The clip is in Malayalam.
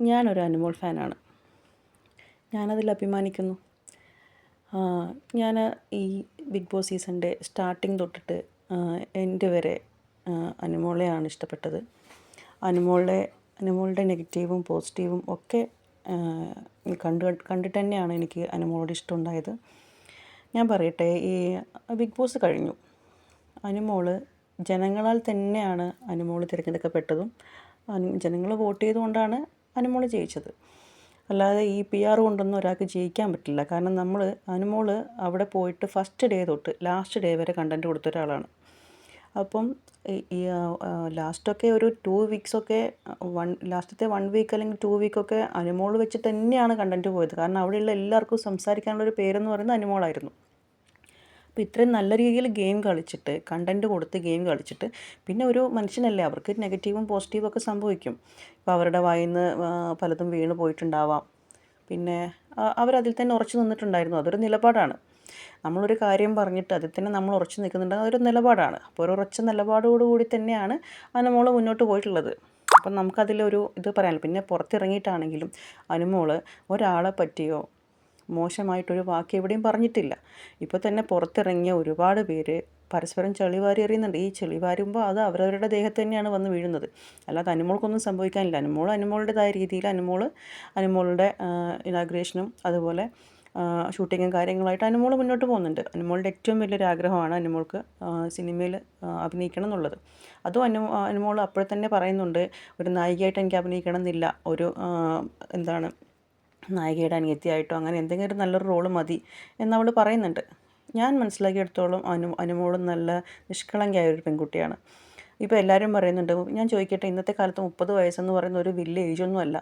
ഞാനൊരു അനുമോൾ ഫാനാണ്. ഞാനതിൽ അഭിമാനിക്കുന്നു. ഞാൻ ഈ ബിഗ് ബോസ് സീസണിൻ്റെ സ്റ്റാർട്ടിങ് തൊട്ടിട്ട് എൻഡ് വരെ അനുമോളെയാണ് ഇഷ്ടപ്പെട്ടത്. അനുമോളുടെ നെഗറ്റീവും പോസിറ്റീവും ഒക്കെ കണ്ടിട്ട് തന്നെയാണ് എനിക്ക് അനുമോളോട് ഇഷ്ടമുണ്ടായത്. ഞാൻ പറയട്ടെ, ഈ ബിഗ് ബോസ് കഴിഞ്ഞു. അനുമോൾ ജനങ്ങളാൽ തന്നെയാണ് അനുമോൾ തിരഞ്ഞെടുക്കപ്പെട്ടതും ജനങ്ങൾ വോട്ട് ചെയ്തുകൊണ്ടാണ് അനുമോൾ ജയിച്ചത്. അല്ലാതെ ഈ PR കൊണ്ടൊന്നും ഒരാൾക്ക് ജയിക്കാൻ പറ്റില്ല. കാരണം അനുമോൾ അവിടെ പോയിട്ട് ഫസ്റ്റ് ഡേ തൊട്ട് ലാസ്റ്റ് ഡേ വരെ കണ്ടൻറ്റ് കൊടുത്ത ഒരാളാണ്. അപ്പം ഈ ലാസ്റ്റൊക്കെ ഒരു 2 വീക്സൊക്കെ ലാസ്റ്റത്തെ 1 വീക്ക് അല്ലെങ്കിൽ 2 വീക്കൊക്കെ അനുമോൾ വെച്ച് തന്നെയാണ് കണ്ടൻറ്റ് പോയത്. കാരണം അവിടെയുള്ള എല്ലാവർക്കും സംസാരിക്കാനുള്ളൊരു പേരെന്ന് പറയുന്നത് അനുമോളായിരുന്നു. അപ്പോൾ ഇത്രയും നല്ല രീതിയിൽ ഗെയിം കളിച്ചിട്ട് കണ്ടൻറ്റ് കൊടുത്ത് ഗെയിം കളിച്ചിട്ട് പിന്നെ ഒരു മനുഷ്യനല്ലേ, അവർക്ക് നെഗറ്റീവും പോസിറ്റീവും ഒക്കെ സംഭവിക്കും. ഇപ്പോൾ അവരുടെ വായിൽ നിന്ന് പലതും വീണ് പോയിട്ടുണ്ടാവാം. പിന്നെ അവരതിൽ തന്നെ ഉറച്ചു നിന്നിട്ടുണ്ടായിരുന്നു. അതൊരു നിലപാടാണ്. നമ്മളൊരു കാര്യം പറഞ്ഞിട്ട് അതിൽ തന്നെ നമ്മൾ ഉറച്ചു നിൽക്കുന്നുണ്ടെങ്കിൽ അതൊരു നിലപാടാണ്. അപ്പോൾ ഒരു ഉറച്ച നിലപാടോടുകൂടി തന്നെയാണ് അനുമോൾ മുന്നോട്ട് പോയിട്ടുള്ളത്. അപ്പം നമുക്കതിലൊരു ഇത് പറയാനില്ല. പിന്നെ പുറത്തിറങ്ങിയിട്ടാണെങ്കിലും അനുമോൾ ഒരാളെ പറ്റിയോ മോശമായിട്ടൊരു വാക്ക് എവിടെയും പറഞ്ഞിട്ടില്ല. ഇപ്പോൾ തന്നെ പുറത്തിറങ്ങിയ ഒരുപാട് പേര് പരസ്പരം ചെളിവാരി എറിയുന്നുണ്ട്. ഈ ചെളിവാരുമ്പോൾ അത് അവരവരുടെ ദേഹത്ത് തന്നെയാണ് വന്ന് വീഴുന്നത്. അല്ലാതെ അനുമോൾക്കൊന്നും സംഭവിക്കാനില്ല. അനുമോളുടേതായ രീതിയിൽ അനുമോളുടെ ഇനാഗ്രേഷനും അതുപോലെ ഷൂട്ടിങ്ങും കാര്യങ്ങളായിട്ട് അനുമോൾ മുന്നോട്ട് പോകുന്നുണ്ട്. അനുമോളുടെ ഏറ്റവും വലിയൊരു ആഗ്രഹമാണ് അനുമോൾക്ക് സിനിമയിൽ അഭിനയിക്കണം എന്നുള്ളത്. അതും അനുമോൾ അപ്പോൾ തന്നെ പറയുന്നുണ്ട്, ഒരു നായികയായിട്ട് എനിക്ക് അഭിനയിക്കണം എന്നില്ല, ഒരു നായികയുടെ അനിയത്തിയായിട്ടോ അങ്ങനെ എന്തെങ്കിലും ഒരു നല്ലൊരു റോള് മതി എന്നവൾ പറയുന്നുണ്ട്. ഞാൻ മനസ്സിലാക്കിയെടുത്തോളം അനുമോൾ നല്ല നിഷ്കളങ്കയായ ഒരു പെൺകുട്ടിയാണ്. ഇപ്പോൾ എല്ലാവരും പറയുന്നുണ്ട്, ഞാൻ ചോദിക്കട്ടെ, ഇന്നത്തെ കാലത്ത് 30 വയസ്സെന്ന് പറയുന്ന ഒരു വലിയ ഏജൊന്നും അല്ല.